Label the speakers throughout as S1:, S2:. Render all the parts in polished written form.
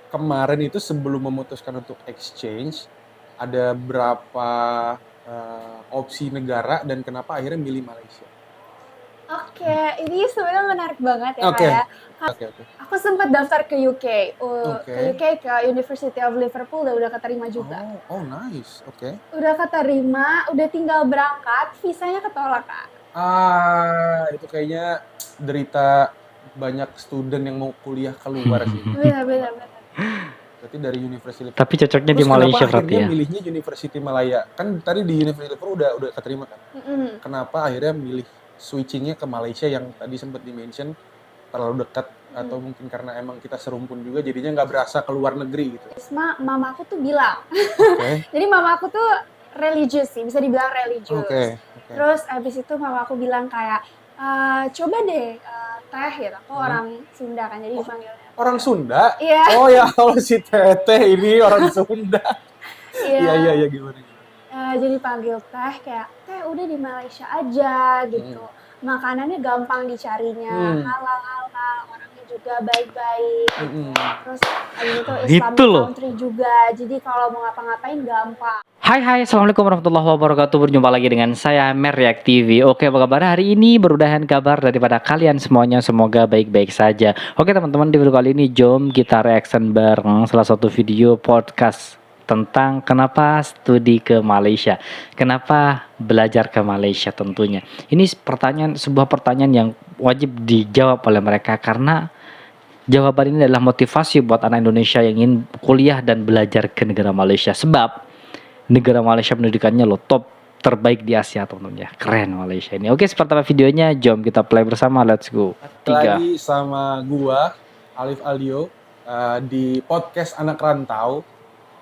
S1: kemarin itu sebelum memutuskan untuk exchange, ada berapa opsi negara dan kenapa akhirnya milih Malaysia?
S2: Oke, ini sebenarnya menarik banget ya Kak
S1: Oke,
S2: ya.
S1: oke.
S2: Aku sempat daftar ke UK, ke
S1: Oke.
S2: UK ke University of Liverpool udah keterima juga.
S1: Oh nice. Oke.
S2: Udah keterima, udah tinggal berangkat, visanya ketolak Kak.
S1: Itu kayaknya derita banyak student yang mau kuliah keluar sih.
S2: Benar.
S1: Berarti dari University
S3: Tapi
S1: Liverpool.
S3: cocoknya di
S1: Terus kenapa
S3: Malaysia berarti
S1: akhirnya
S3: ya?
S1: milihnya University Malaya? Kan tadi di University Liverpool udah keterima kan?
S2: Mm-mm.
S1: Kenapa akhirnya milih switchingnya ke Malaysia yang tadi sempat di-mention terlalu dekat atau mungkin karena emang kita serumpun juga jadinya nggak berasa ke luar negeri gitu?
S2: Mama aku tuh bilang,
S1: Oke.
S2: jadi mama aku tuh religious sih, bisa dibilang religious.
S1: Oke.
S2: Terus abis itu mama aku bilang kayak, coba deh teh gitu. Aku orang Sunda kan, jadi dipanggilnya.
S1: Orang Sunda?
S2: Iya.
S1: Oh ya, kalau si Teteh ini orang Sunda. Iya, gimana?
S2: Jadi panggil teh kayak, teh udah di Malaysia aja gitu. Makanannya gampang dicarinya, halal, orangnya juga baik-baik gitu. Terus habis itu Islamic country juga, jadi kalau mau ngapa-ngapain gampang.
S3: Hai, assalamualaikum warahmatullahi wabarakatuh. Berjumpa lagi dengan saya Meryak TV. Oke, apa kabar hari ini? Berudahan kabar daripada kalian semuanya. Semoga baik-baik saja. Oke teman-teman, di video kali ini jom kita reaction bareng salah satu video podcast tentang kenapa studi ke Malaysia, kenapa belajar ke Malaysia tentunya. Ini sebuah pertanyaan yang wajib dijawab oleh mereka karena jawaban ini adalah motivasi buat anak Indonesia yang ingin kuliah dan belajar ke negara Malaysia. Sebab negara Malaysia pendidikannya top terbaik di Asia teman-teman ya. Keren Malaysia ini. Oke, seperti apa videonya? Jom kita play bersama. Let's go.
S1: Lagi sama gua Alif Aldio di podcast Anak Rantau.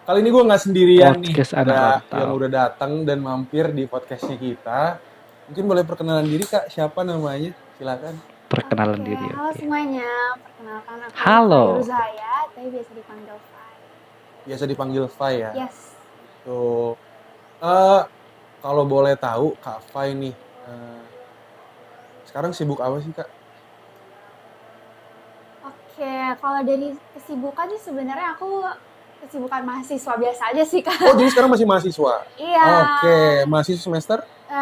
S1: Kali ini gua nggak sendirian
S3: podcast
S1: nih. Ada yang udah datang dan mampir di podcastnya kita. Mungkin boleh perkenalan diri Kak. Siapa namanya? Silakan.
S3: Perkenalan diri.
S2: Halo semuanya, perkenalkan aku
S3: Halo.
S2: Zaya, tapi biasa dipanggil Fai.
S1: Biasa dipanggil Fai ya?
S2: Yes.
S1: Tuh. Kalau boleh tahu Kak Fai nih, sekarang sibuk apa sih Kak?
S2: Oke, kalau dari kesibukan sih sebenarnya aku kesibukan mahasiswa biasa aja sih Kak.
S1: Oh jadi sekarang masih mahasiswa?
S2: Iya.
S1: Oke, mahasiswa semester?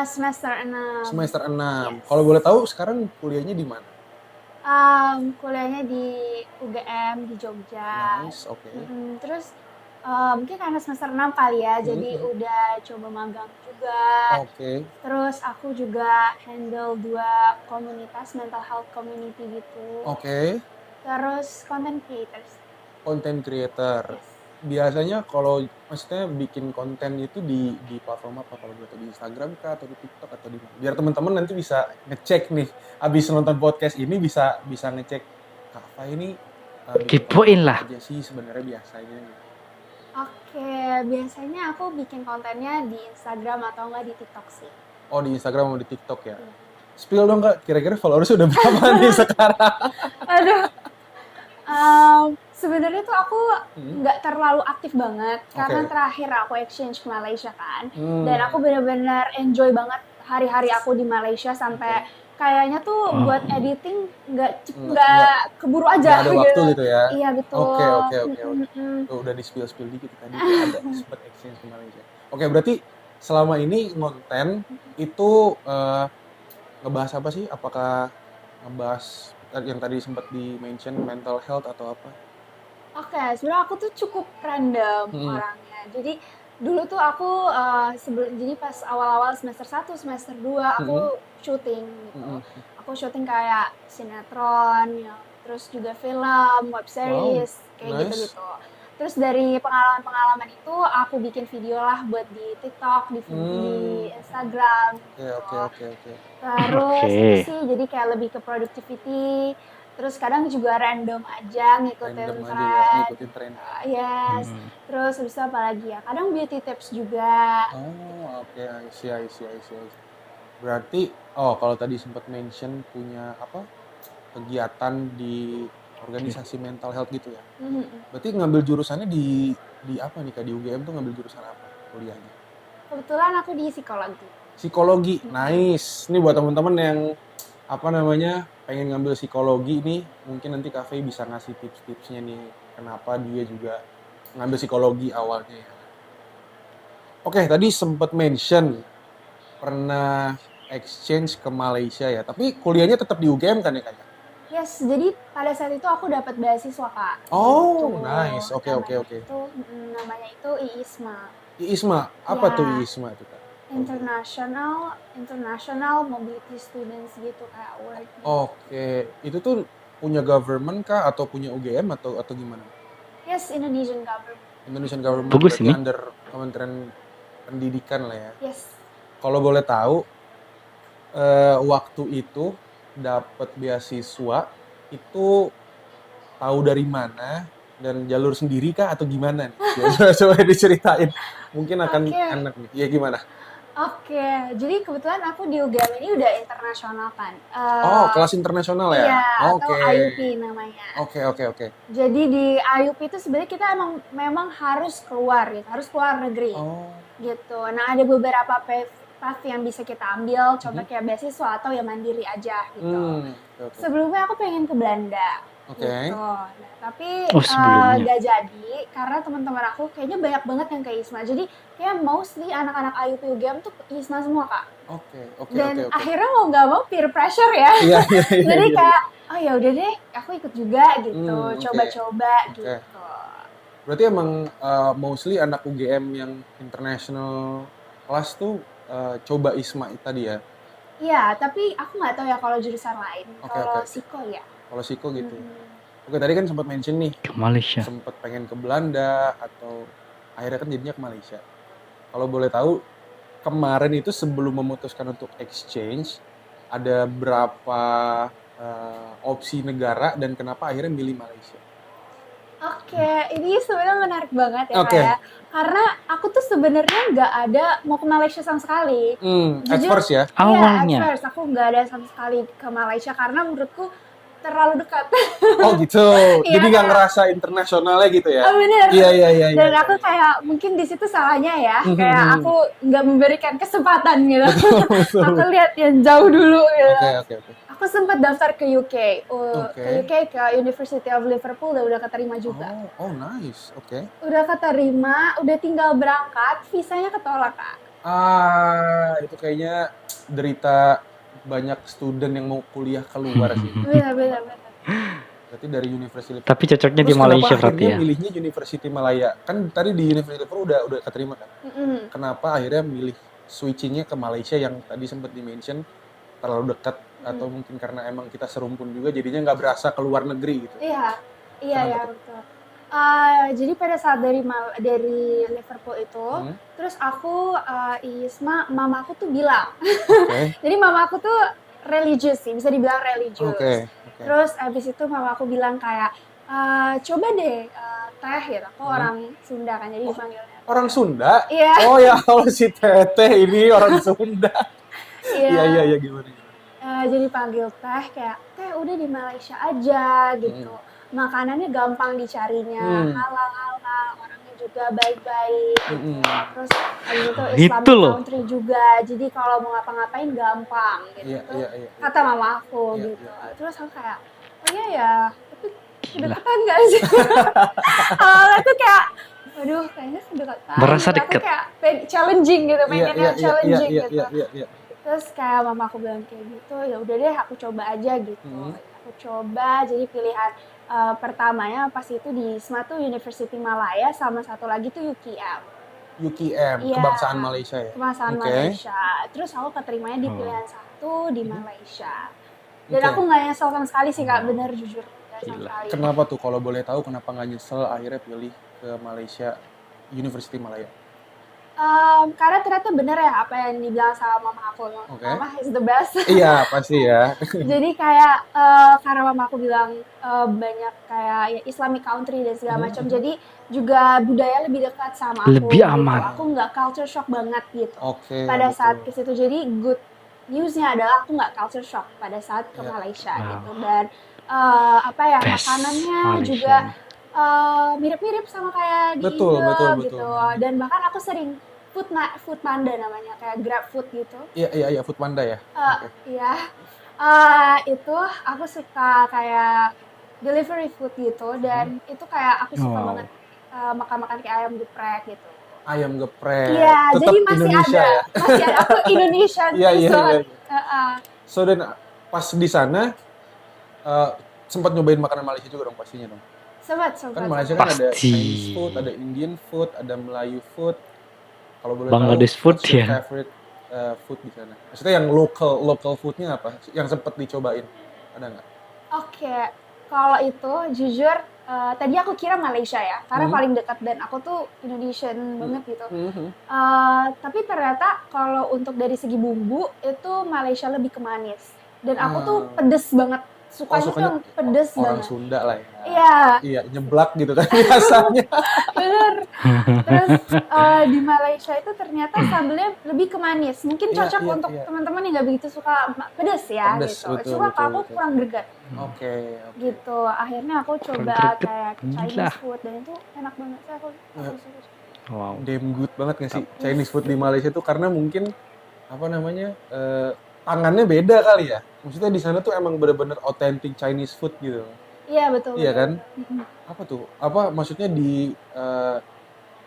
S2: Semester 6.
S1: Semester 6.
S2: Yes.
S1: Kalau boleh tahu sekarang kuliahnya di mana?
S2: Kuliahnya di UGM di Jogja.
S1: Nice, oke.
S2: Terus mungkin karena semester 6 kali ya, jadi udah coba magang juga.
S1: Oke.
S2: Terus aku juga handle 2 komunitas mental health community gitu.
S1: Oke.
S2: Terus content creators.
S1: Content creator.
S2: Yes.
S1: Biasanya kalau maksudnya bikin konten itu di platform apa? Kalau gitu di Instagram kah atau di TikTok atau di mana? Biar teman-teman nanti bisa ngecek nih, abis nonton podcast ini bisa ngecek Kak Fai ini
S3: Kepoin lah
S1: aja sih sebenarnya biasanya gitu.
S2: Oke, biasanya aku bikin kontennya di Instagram atau enggak di TikTok sih.
S1: Oh, di Instagram atau di TikTok ya? Spill dong Kak, kira-kira followers udah berapa nih sekarang?
S2: Aduh. Sebenarnya tuh aku nggak terlalu aktif banget karena terakhir aku exchange ke Malaysia kan. Dan aku benar-benar enjoy banget hari-hari aku di Malaysia sampai kayaknya tuh buat editing nggak keburu aja.
S1: Nggak ada waktu gitu ya?
S2: Iya betul.
S1: Oke. Tuh, udah di spill dikit tadi ada sempat exchange ke Malaysia. Oke, berarti selama ini konten itu ngebahas apa sih? Apakah ngebahas yang tadi sempat di-mention mental health atau apa?
S2: Oke, sebenarnya aku tuh cukup random orangnya. Jadi dulu tuh aku jadi pas awal-awal semester 1, semester 2 aku syuting gitu. Aku syuting kayak sinetron, ya, terus juga film, web series, kayak gitu-gitu. Terus dari pengalaman-pengalaman itu aku bikin video lah buat di TikTok, di Instagram.
S1: Oke.
S2: Terus itu sih jadi kayak lebih ke productivity. Terus kadang juga random aja ngikutin tren. Yes. Terus habis itu apa lagi ya? Kadang beauty tips juga.
S1: Oh, oke. I see. Berarti kalau tadi sempat mention punya apa? Kegiatan di organisasi mental health gitu ya. Berarti ngambil jurusannya di apa nih Kak? Di UGM tuh ngambil jurusan apa kuliahnya?
S2: Kebetulan aku di psikologi.
S1: Psikologi. Nice. Ini buat teman-teman yang pengen ngambil psikologi nih, mungkin nanti Kak Fai bisa ngasih tips-tipsnya nih kenapa dia juga ngambil psikologi awalnya ya. Oke, tadi sempat mention pernah exchange ke Malaysia ya, tapi kuliahnya tetap di UGM kan ya Kak?
S2: Yes, jadi pada saat itu aku dapat beasiswa Kak.
S1: Oh,
S2: Gitu.
S1: nice. Oke.
S2: Namanya itu IISMA.
S1: IISMA, apa
S2: Ya.
S1: tuh IISMA itu Kak?
S2: International Mobility Students gitu kayak award.
S1: Oke, itu tuh punya government kah atau punya UGM atau gimana?
S2: Yes, Indonesian government.
S1: Indonesian government
S3: Bagus
S1: berarti
S3: ini.
S1: under Kementerian Pendidikan lah ya.
S2: Yes.
S1: Kalau boleh tahu, waktu itu dapat beasiswa itu tahu dari mana dan jalur sendiri kah atau gimana nih? Ya, coba diceritain. Mungkin akan
S2: Oke.
S1: enak nih. Ya gimana?
S2: Oke, jadi kebetulan aku di UGM ini udah internasional kan.
S1: Oh, kelas internasional ya?
S2: Iya,
S1: Oke.
S2: atau IUP namanya.
S1: Oke.
S2: Jadi di IUP itu sebenarnya kita memang harus keluar gitu, harus keluar negeri
S1: Oh,
S2: gitu. Nah ada beberapa path yang bisa kita ambil, contoh kayak beasiswa atau yang mandiri aja gitu.
S1: oke.
S2: Sebelumnya aku pengen ke Belanda.
S1: Oke.
S2: Gitu. Nah, tapi
S3: Oh, sebelumnya.
S2: gak jadi karena teman-teman aku kayaknya banyak banget yang ke ISMA. Jadi kayak mostly anak-anak IUP UGM tuh ke ISMA semua Kak.
S1: Oke.
S2: Dan akhirnya mau nggak mau peer pressure ya.
S1: Iya.
S2: Jadi kayak oh ya udah deh, aku ikut juga gitu,
S1: Oke.
S2: coba-coba
S1: Oke.
S2: gitu.
S1: Berarti emang mostly anak UGM yang international kelas tuh coba ISMA tadi ya?
S2: Iya, tapi aku nggak tahu ya kalau jurusan lain.
S1: Oke.
S2: Kalau psiko ya.
S1: Kalau Siko gitu.
S2: Mm.
S1: Oke, tadi kan sempat mention nih,
S3: Ke Malaysia.
S1: sempat pengen ke Belanda atau akhirnya kan jadinya ke Malaysia. Kalau boleh tahu, kemarin itu sebelum memutuskan untuk exchange, ada berapa opsi negara dan kenapa akhirnya milih Malaysia?
S2: Oke, ini sebenarnya menarik banget ya
S1: Oke.
S2: Kak ya. Karena aku tuh sebenarnya nggak ada mau ke Malaysia sama sekali.
S1: At
S2: Jujur,
S1: first ya?
S3: Awalnya.
S2: Iya, at first aku nggak ada sama sekali ke Malaysia karena menurutku terlalu dekat.
S1: Oh gitu,
S2: Iya,
S1: jadi nggak
S2: kayak-
S1: ngerasa internasionalnya gitu ya?
S2: Oh bener.
S1: Iya.
S2: Dan aku kayak mungkin di situ salahnya ya, kayak aku nggak memberikan kesempatan gitu.
S1: Betul.
S2: Aku lihat yang jauh dulu gitu.
S1: Oke.
S2: Aku sempat daftar ke UK,
S1: Oke.
S2: ke UK ke University of Liverpool udah keterima juga.
S1: Oh nice, oke.
S2: Udah keterima, udah tinggal berangkat, visanya ketolak Kak.
S1: Itu kayaknya derita banyak student yang mau kuliah keluar sih.
S2: Bener.
S1: Berarti dari University Liverpool.
S3: Tapi cocoknya di
S1: Terus
S3: Malaysia
S1: kenapa
S3: berarti
S1: akhirnya
S3: ya.
S1: milihnya University Malaya? Kan tadi di University Liverpool udah keterima kan?
S2: Mm-mm.
S1: Kenapa akhirnya milih switchingnya ke Malaysia yang tadi sempat di-mention terlalu dekat atau mungkin karena emang kita serumpun juga jadinya nggak berasa keluar negeri gitu?
S2: Iya
S1: Kenapa tuh?
S2: betul. Jadi pada saat dari Liverpool itu, terus aku ISMA, mama aku tuh bilang,
S1: Oke.
S2: jadi mama aku tuh religius sih, bisa dibilang religius.
S1: Oke.
S2: Terus abis itu mama aku bilang kayak, coba deh teh gitu, aku orang Sunda kan, jadi dipanggilnya.
S1: Orang Sunda?
S2: Iya.
S1: Oh ya, kalau si Teteh ini orang Sunda.
S2: Iya.
S1: Iya, gimana?
S2: Jadi panggil teh kayak, teh udah di Malaysia aja gitu. Makanannya gampang dicarinya, halal, orangnya juga baik-baik gitu. Terus habis itu Islamic
S3: Itu loh.
S2: country juga, jadi kalau mau ngapa-ngapain gampang gitu.
S1: Iya.
S2: Kata mama aku
S1: Iya,
S2: gitu.
S1: iya.
S2: Terus aku kayak, oh iya ya, tapi kedekatan gak sih? Awalnya tuh kayak, aduh kayaknya kedekatan.
S3: Merasa
S2: gitu. Aku
S3: deket.
S2: kayak challenging gitu, pengennya challenging gitu.
S1: Iya.
S2: Terus kayak mama aku bilang kayak gitu, ya udah deh aku coba aja gitu. Aku coba, jadi pilihan pertamanya pas itu di ISMA tuh University Malaya, sama satu lagi tuh UKM.
S1: UKM,
S2: Iya.
S1: Kebangsaan Malaysia ya?
S2: Kebangsaan
S1: Oke.
S2: Malaysia. Terus aku keterimanya di pilihan satu di Malaysia. Dan
S1: Oke.
S2: aku nggak nyesel sama sekali sih Kak, bener jujur. Nggak sama
S3: Gila.
S2: sekali.
S1: Kenapa tuh kalau boleh tahu kenapa nggak nyesel akhirnya pilih ke Malaysia, University Malaya?
S2: Karena ternyata bener ya apa yang dibilang sama mama aku.
S1: Oke.
S2: Mama is the best.
S1: Iya, pasti ya.
S2: Jadi kayak karena mama aku bilang banyak kayak ya Islamic country dan segala macam, jadi juga budaya lebih dekat sama aku.
S3: Lebih
S2: gitu.
S3: aman.
S2: Aku nggak culture shock banget gitu.
S1: Oke.
S2: Pada
S1: betul.
S2: saat ke situ, jadi good newsnya adalah aku nggak culture shock pada saat ke
S1: Iya.
S2: Malaysia
S3: Wow.
S2: gitu. Dan apa ya,
S3: Best
S2: makanannya
S3: Malaysia.
S2: juga mirip-mirip sama kayak di
S1: Betul,
S2: Indo
S1: betul.
S2: gitu. Dan bahkan aku sering food panda namanya, kayak grab food gitu.
S1: Iya, Food Panda ya. Oke.
S2: Iya. Itu aku suka kayak delivery food gitu, dan itu kayak aku suka
S3: Wow.
S2: banget makan-makan kayak ayam geprek gitu.
S1: Ayam geprek.
S2: Iya,
S1: Tetap
S2: jadi masih
S1: Indonesia
S2: ada,
S1: ya.
S2: masih ada. Aku Indonesian
S1: Iya,
S2: taste
S1: iya,
S2: banget.
S1: iya.
S2: Heeh.
S1: So dan pas di sana sempat nyobain makanan Malaysia juga dong pastinya dong.
S2: Sempat.
S1: Kan Malaysia kan ada
S3: Pasti.
S1: Chinese food, ada Indian food, ada Melayu food. Kalau boleh tahu,
S3: Bangladesh food
S1: what's your
S3: ya.
S1: favorite food di sana? Maksudnya yang local foodnya apa? Yang sempat dicobain, ada nggak?
S2: Oke, kalau itu jujur tadi aku kira Malaysia ya, karena paling dekat dan aku tuh Indonesian banget gitu. Tapi ternyata kalau untuk dari segi bumbu itu Malaysia lebih ke manis. Dan aku tuh pedes banget, sukanya tuh
S1: sukanya
S2: yang pedes
S1: orang
S2: banget.
S1: Sunda lah ya.
S2: Iya,
S1: Iya, nyeblak gitu kan biasanya.
S2: bener. Terus di Malaysia itu ternyata sambelnya lebih ke manis. Mungkin
S1: Iya,
S2: cocok
S1: iya,
S2: untuk
S1: iya.
S2: teman-teman yang nggak begitu suka pedes ya
S1: Pedes,
S2: gitu.
S1: betul,
S2: Cuma
S1: betul,
S2: aku
S1: betul.
S2: kurang greget.
S1: Oke.
S2: Gitu. Akhirnya aku coba
S3: greget,
S2: kayak
S3: gila.
S2: Chinese food dan itu enak banget sih aku suka.
S3: Wow.
S1: Damn good banget nggak sih Chinese food di Malaysia tuh, karena mungkin apa namanya tangannya beda kali ya. Maksudnya di sana tuh emang bener-bener authentic Chinese food gitu.
S2: Iya betul.
S1: Iya
S2: betul,
S1: kan?
S2: betul.
S1: Apa tuh? Apa maksudnya di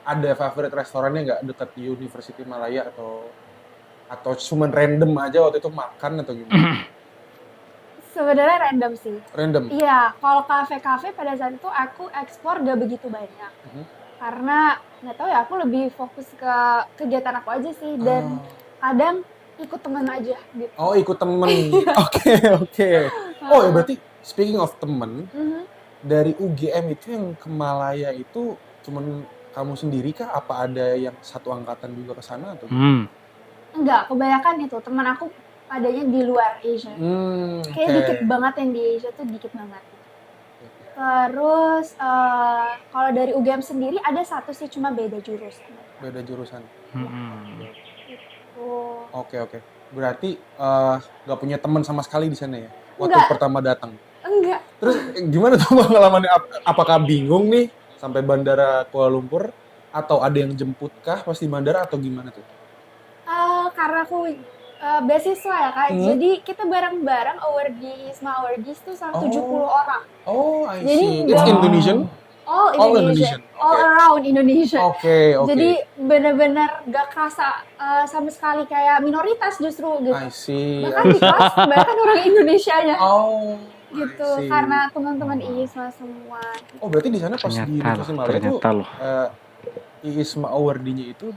S1: ada favorit restorannya nggak dekat di University Malaya atau cuman random aja waktu itu makan atau gimana?
S2: Sebenarnya random sih.
S1: Random.
S2: Iya, kalau kafe-kafe pada saat itu aku explore gak begitu banyak. Karena nggak tahu ya, aku lebih fokus ke kegiatan aku aja sih, dan kadang ikut teman aja gitu.
S1: Oh, ikut temen. Oke. Oh ya berarti speaking of temen, dari UGM itu yang ke Malaya itu cuman kamu sendiri kah? Apa ada yang satu angkatan juga ke sana atau?
S2: Enggak, kebanyakan itu teman aku adanya di luar Asia. Kayak dikit banget yang di Asia tuh, dikit banget. Terus kalau dari UGM sendiri ada satu sih, cuma beda jurusan.
S1: Beda jurusan.
S2: Oke.
S1: Oke. Berarti nggak punya teman sama sekali di sana ya? Waktu
S2: Enggak.
S1: pertama datang.
S2: Enggak.
S1: Terus gimana tuh pengalamannya? Apakah bingung nih sampai bandara Kuala Lumpur? Atau ada yang jemput kah pas di bandara atau gimana tuh?
S2: Karena aku beasiswa ya Kak, jadi kita bareng-bareng awardees tuh 170 orang.
S1: Oh, I
S2: Jadi
S1: see. It's Indonesian?
S2: All Indonesian. All
S1: Okay.
S2: around Indonesia.
S1: Oke.
S2: Jadi benar-benar gak kerasa sama sekali kayak minoritas justru gitu.
S1: I see.
S2: Bahkan di kelas kebanyakan orang Indonesianya.
S1: Oh,
S2: Gitu,
S1: I see.
S2: karena teman-teman ISMA semua.
S1: Oh, berarti di sana pas di Universitas Malaya tuh ISMA awardee-nya itu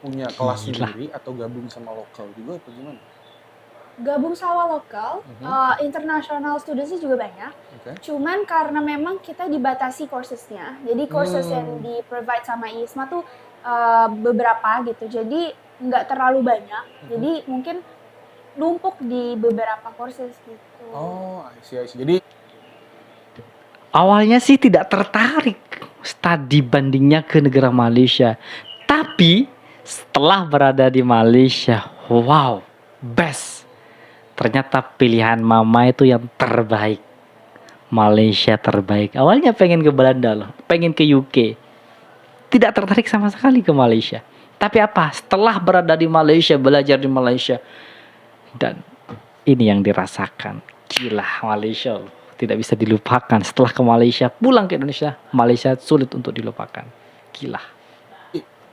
S1: punya kelas sendiri atau gabung sama lokal juga atau gimana?
S2: Gabung sama lokal, international students juga banyak. Cuman karena memang kita dibatasi coursesnya, jadi courses yang di-provide sama ISMA tuh beberapa gitu, jadi nggak terlalu banyak, jadi mungkin numpuk di beberapa courses gitu.
S1: Oh, I see. Jadi
S3: awalnya sih tidak tertarik studi bandingnya ke negara Malaysia, tapi setelah berada di Malaysia, wow, best. Ternyata pilihan mama itu yang terbaik. Malaysia terbaik. Awalnya pengen ke Belanda loh, pengen ke UK. Tidak tertarik sama sekali ke Malaysia. Tapi apa? Setelah berada di Malaysia, belajar di Malaysia, dan ini yang dirasakan. Gila, Malaysia loh. Tidak bisa dilupakan. Setelah ke Malaysia, pulang ke Indonesia, Malaysia sulit untuk dilupakan. Gila.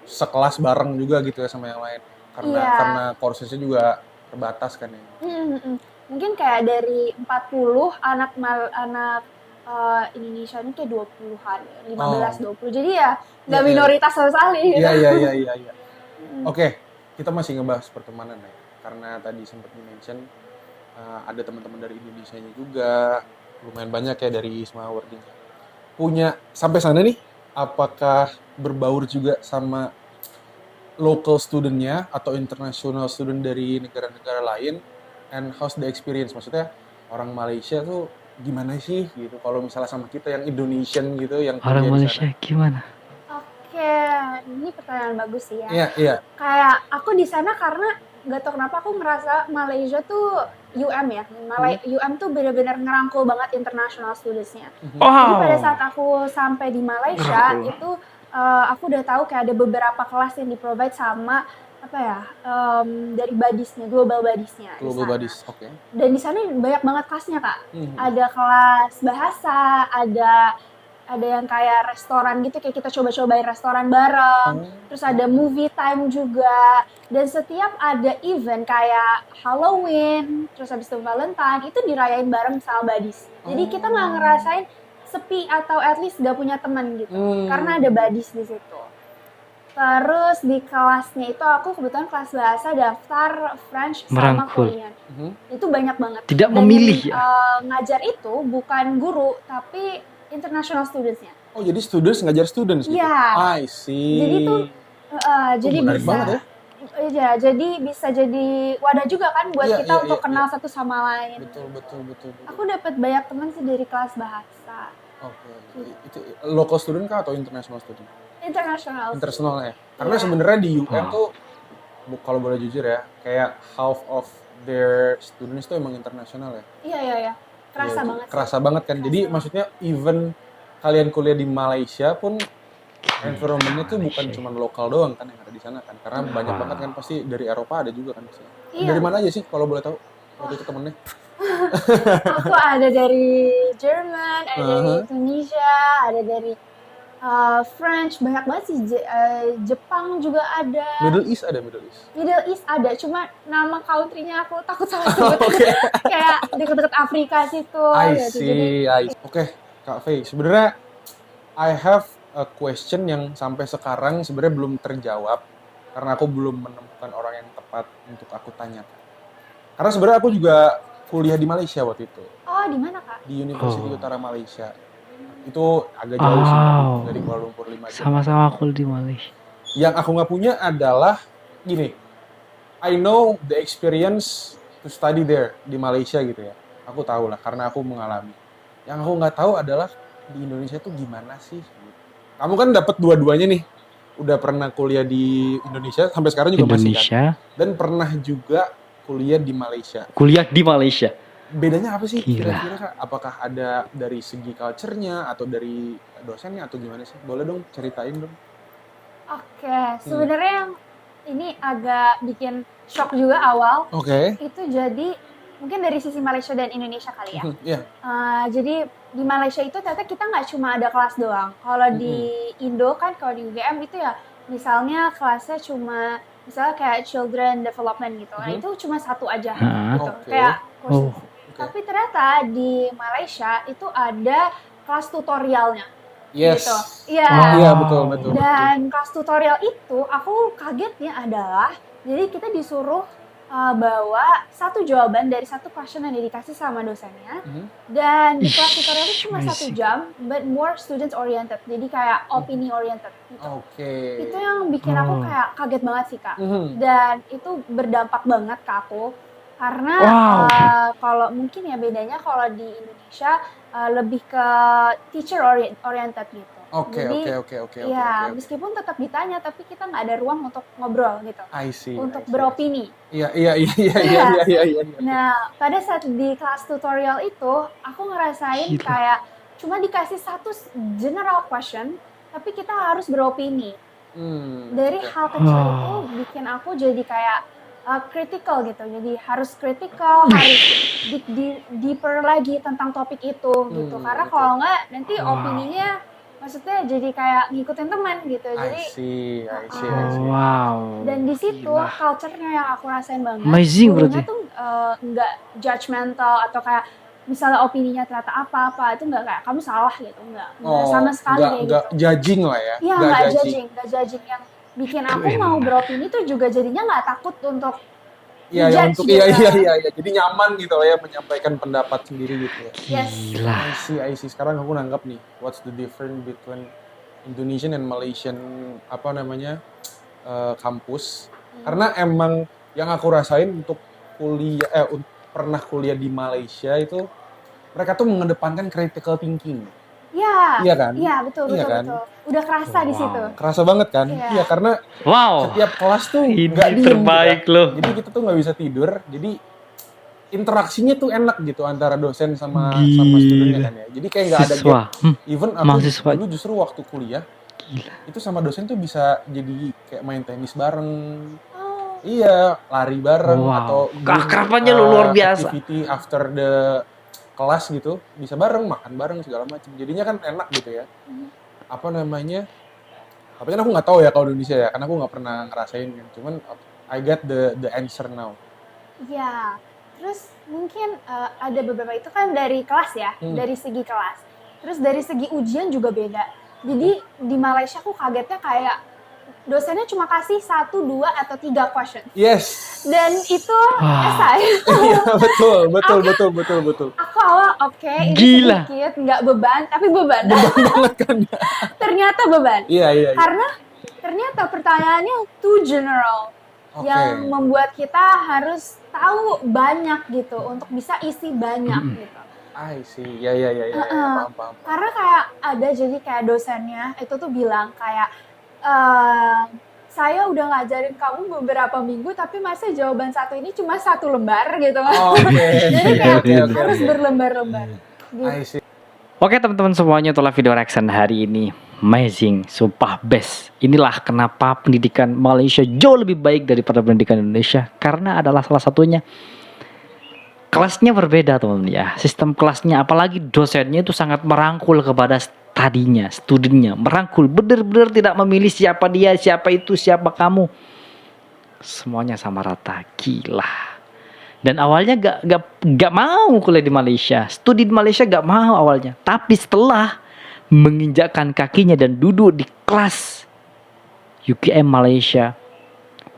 S1: Sekelas bareng juga gitu ya sama yang lain. Karena coursesnya juga terbatas kan ya.
S2: Mungkin kayak dari 40 anak Indonesia ini kayak 20-an, 15-20. Jadi ya nggak minoritas sama sekali.
S1: Iya. Oke, kita masih ngebahas pertemanan ya. Karena tadi sempat di-mention ada teman-teman dari Indonesia-nya juga, lumayan banyak ya dari ISMA Awarding. Punya sampai sana nih, apakah berbaur juga sama local student-nya atau international student dari negara-negara lain? And how's the experience? Maksudnya orang Malaysia tuh gimana sih gitu? Kalau misalnya sama kita yang Indonesian gitu, yang
S3: orang
S1: kerja
S3: Malaysia
S1: di sana.
S3: gimana?
S2: Oke, ini pertanyaan bagus sih ya.
S1: Iya.
S2: Kayak aku di sana karena nggak tahu kenapa aku ngerasa Malaysia tuh UM ya. UM tuh benar-benar ngerangkul banget international students-nya. Jadi pada saat aku sampai di Malaysia itu aku udah tahu kayak ada beberapa kelas yang di-provide sama apa ya, dari Buddies-nya, Global Buddies-nya di
S1: Global
S2: sana.
S1: Buddies, oke.
S2: Dan di sana banyak banget kelasnya, Kak.
S1: Mhm.
S2: Ada kelas bahasa, ada yang kayak restoran gitu, kayak kita coba-cobain restoran bareng.
S1: Oh.
S2: Terus ada movie time juga. Dan setiap ada event kayak Halloween, terus habis itu Valentine, itu dirayain bareng sama Buddies. Jadi kita nggak ngerasain sepi atau at least nggak punya teman gitu. Karena ada Buddies di situ. Terus di kelasnya itu aku kebetulan kelas bahasa daftar French sama
S3: Merangkul.
S2: Korean.
S1: Mhm.
S2: Itu banyak banget.
S3: Tidak
S2: Dan
S3: memilih ya?
S2: ngajar itu bukan guru tapi international students-nya.
S1: Oh, jadi students ngajar students gitu?
S2: Iya.
S1: I see.
S2: Jadi tuh jadi
S1: menarik
S2: bisa
S1: banget ya.
S2: iya, jadi bisa jadi wadah juga kan buat
S1: Iya,
S2: kita
S1: iya,
S2: untuk
S1: iya,
S2: kenal satu sama lain.
S1: Betul.
S2: Aku dapat banyak teman sih dari kelas bahasa.
S1: Oke. Itu local student kah atau international student?
S2: International.
S1: International ya. Karena
S2: Iya.
S1: sebenarnya di UM
S3: Wow.
S1: tuh kalau boleh jujur ya, kayak half of their students tuh emang internasional ya.
S2: Iya. Kerasa
S1: Iya,
S2: banget sih.
S1: Kerasa banget kan. Jadi
S2: Kerasa.
S1: maksudnya even kalian kuliah di Malaysia pun environment-nya tuh bukan cuma lokal doang kan yang ada di sana kan. Karena banyak banget kan pasti dari Eropa ada juga kan di sini.
S2: Iya.
S1: Dari mana aja sih kalau boleh tahu? Waktu itu temennya.
S2: Aku ada dari Jerman, ada dari Tunisia, ada dari French, banyak banget sih. Jepang juga ada.
S1: Middle East ada Middle East.
S2: Middle East ada, cuma nama country-nya aku takut salah sebut. Kayak deket-deket Afrika situ.
S1: I
S2: gitu. Jadi
S1: see. Oke, Kak Faye. Sebenarnya I have a question yang sampai sekarang sebenarnya belum terjawab karena aku belum menemukan orang yang tepat untuk aku tanyakan. Karena sebenarnya aku juga kuliah di Malaysia waktu itu,
S2: oh di mana Kak?
S1: di University Utara Malaysia. Itu agak jauh sih dari Kuala Lumpur 5 jam.
S3: Sama-sama aku di Malaysia.
S1: Yang aku nggak punya adalah gini, I know the experience to study there di Malaysia gitu ya. Aku tahu lah karena aku mengalami. Yang aku nggak tahu adalah di Indonesia tuh gimana sih? Kamu kan dapat dua-duanya nih. Udah pernah kuliah di Indonesia sampai sekarang juga masih kan.
S3: Indonesia.
S1: Dan pernah juga kuliah di Malaysia.
S3: Kuliah di Malaysia.
S1: Bedanya apa sih
S3: Gila.
S1: kira-kira Kak? Apakah ada dari segi culture-nya atau dari dosennya atau gimana sih? Boleh dong ceritain dong.
S2: Oke, sebenarnya yang ini agak bikin shock juga awal.
S1: Oke.
S2: Itu jadi mungkin dari sisi Malaysia dan Indonesia kali ya.
S1: Iya.
S2: Jadi di Malaysia itu ternyata kita nggak cuma ada kelas doang. Kalau di Indo kan, kalau di UGM itu ya misalnya kelasnya cuma misalnya kayak children development gitu. Nah itu cuma satu aja gitu.
S1: Oke.
S2: Kayak kursus.
S3: Oh.
S2: Tapi ternyata di Malaysia itu ada kelas tutorialnya.
S1: Yes.
S2: Gitu. Iya.
S1: Iya, betul.
S2: Dan kelas tutorial itu aku kagetnya adalah jadi kita disuruh bawa satu jawaban dari satu question yang dikasih sama dosennya. Dan di kelas tutorial itu cuma 1 jam, but more students oriented. Jadi kayak opini oriented gitu.
S1: Oke.
S2: Itu yang bikin aku kayak kaget banget sih Kak. Dan itu berdampak banget ke aku. Karena kalau mungkin ya bedanya kalau di Indonesia lebih ke teacher oriented gitu.
S1: Oke.
S2: Ya, meskipun tetap ditanya tapi kita nggak ada ruang untuk ngobrol gitu.
S1: I see.
S2: Untuk beropini.
S1: Iya.
S2: Nah, pada saat di kelas tutorial itu aku ngerasain kayak cuma dikasih satu general question tapi kita harus beropini. Dari hal kecil itu bikin aku jadi kayak critical gitu. Jadi harus critical, harus deeper lagi tentang topik itu gitu. Karena kalau nggak nanti opininya maksudnya jadi kayak ngikutin teman gitu. Jadi
S1: I see.
S3: Wow.
S2: dan di situ culture-nya yang aku rasain banget.
S3: Amazing
S2: gurunya
S3: berarti.
S2: tuh nggak judgmental atau kayak misalnya opininya ternyata apa itu nggak kayak kamu salah gitu, nggak sama sekali kayak
S1: nggak
S2: gitu.
S1: judging lah ya.
S2: Iya, nggak judging yang bikin aku mau beropini tuh juga jadinya nggak takut untuk
S1: Iya,
S2: judge
S1: untuk
S2: gitu.
S1: iya. Jadi nyaman gitu lah ya menyampaikan pendapat sendiri gitu ya.
S2: Yes.
S3: Gila.
S1: I see. Sekarang aku nanggap nih, what's the difference between Indonesian and Malaysian kampus? Karena emang yang aku rasain untuk kuliah pernah kuliah di Malaysia itu mereka tuh mengedepankan critical thinking. Iya kan?
S2: Iya, betul. Udah kerasa di situ.
S1: Kerasa banget kan?
S2: Iya.
S1: Iya, karena setiap kelas tuh
S3: Ini
S1: nggak diem
S3: terbaik
S1: gitu.
S3: loh.
S1: Jadi kita tuh nggak bisa tidur. Jadi interaksinya tuh enak gitu antara dosen sama studentnya kan ya. Jadi kayak nggak ada
S3: Siswa.
S1: gap. Even aku
S3: mahasiswa.
S1: dulu justru waktu kuliah itu sama dosen tuh bisa jadi kayak main tenis bareng, Iya, lari bareng
S3: Wow,
S1: atau
S3: keakrabannya lu luar biasa.
S1: activity after the kelas gitu, bisa bareng, makan bareng segala macam. Jadinya kan enak gitu ya. Apa namanya? Tapi kan aku nggak tahu ya kalau di Indonesia ya, karena aku nggak pernah ngerasain kan. Cuman I get the answer now.
S2: Iya, terus mungkin ada beberapa itu kan dari kelas ya, dari segi kelas. Terus dari segi ujian juga beda. Jadi di Malaysia aku kagetnya kayak dosennya cuma kasih 1, 2, atau 3 question.
S1: Yes.
S2: Dan itu esai.
S1: Iya, betul.
S2: Aku awal oke, ini
S3: Gila.
S2: sedikit, nggak beban, tapi beban.
S1: Banget kan.
S2: Ternyata beban.
S1: Iya.
S2: Karena ternyata pertanyaannya too general.
S1: Oke.
S2: Yang membuat kita harus tahu banyak gitu untuk bisa isi banyak gitu.
S1: I see. Ya, paham.
S2: Karena kayak ada jadi kayak dosennya itu tuh bilang kayak saya udah ngajarin kamu beberapa minggu tapi masa jawaban satu ini cuma 1 lembar gitu.
S1: Oke.
S2: Jadi kayak
S1: Oke.
S2: harus berlembar-lembar. Gitu.
S1: I see.
S3: Oke teman-teman semuanya, itulah video reaction hari ini. Amazing, sumpah best. Inilah kenapa pendidikan Malaysia jauh lebih baik daripada pendidikan Indonesia. Karena adalah salah satunya kelasnya berbeda teman-teman ya. Sistem kelasnya, apalagi dosennya itu sangat merangkul kepada studinya. Merangkul, benar-benar tidak memilih siapa dia, siapa itu, siapa kamu. Semuanya sama rata, gila. Dan awalnya gak mau kuliah di Malaysia, studi di Malaysia gak mau awalnya. Tapi setelah menginjakkan kakinya dan duduk di kelas UKM Malaysia,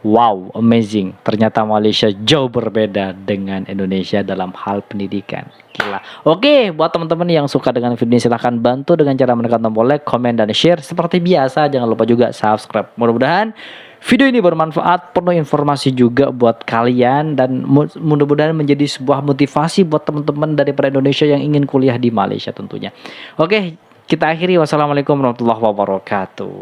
S3: wow, amazing. Ternyata Malaysia jauh berbeda dengan Indonesia dalam hal pendidikan. Gila. Oke, buat teman-teman yang suka dengan video ini silahkan bantu dengan cara menekan tombol like, komen, dan share. Seperti biasa, jangan lupa juga subscribe. Mudah-mudahan video ini bermanfaat, penuh informasi juga buat kalian, dan mudah-mudahan menjadi sebuah motivasi buat teman-teman daripada Indonesia yang ingin kuliah di Malaysia tentunya. Oke, kita akhiri. Wassalamualaikum warahmatullahi wabarakatuh.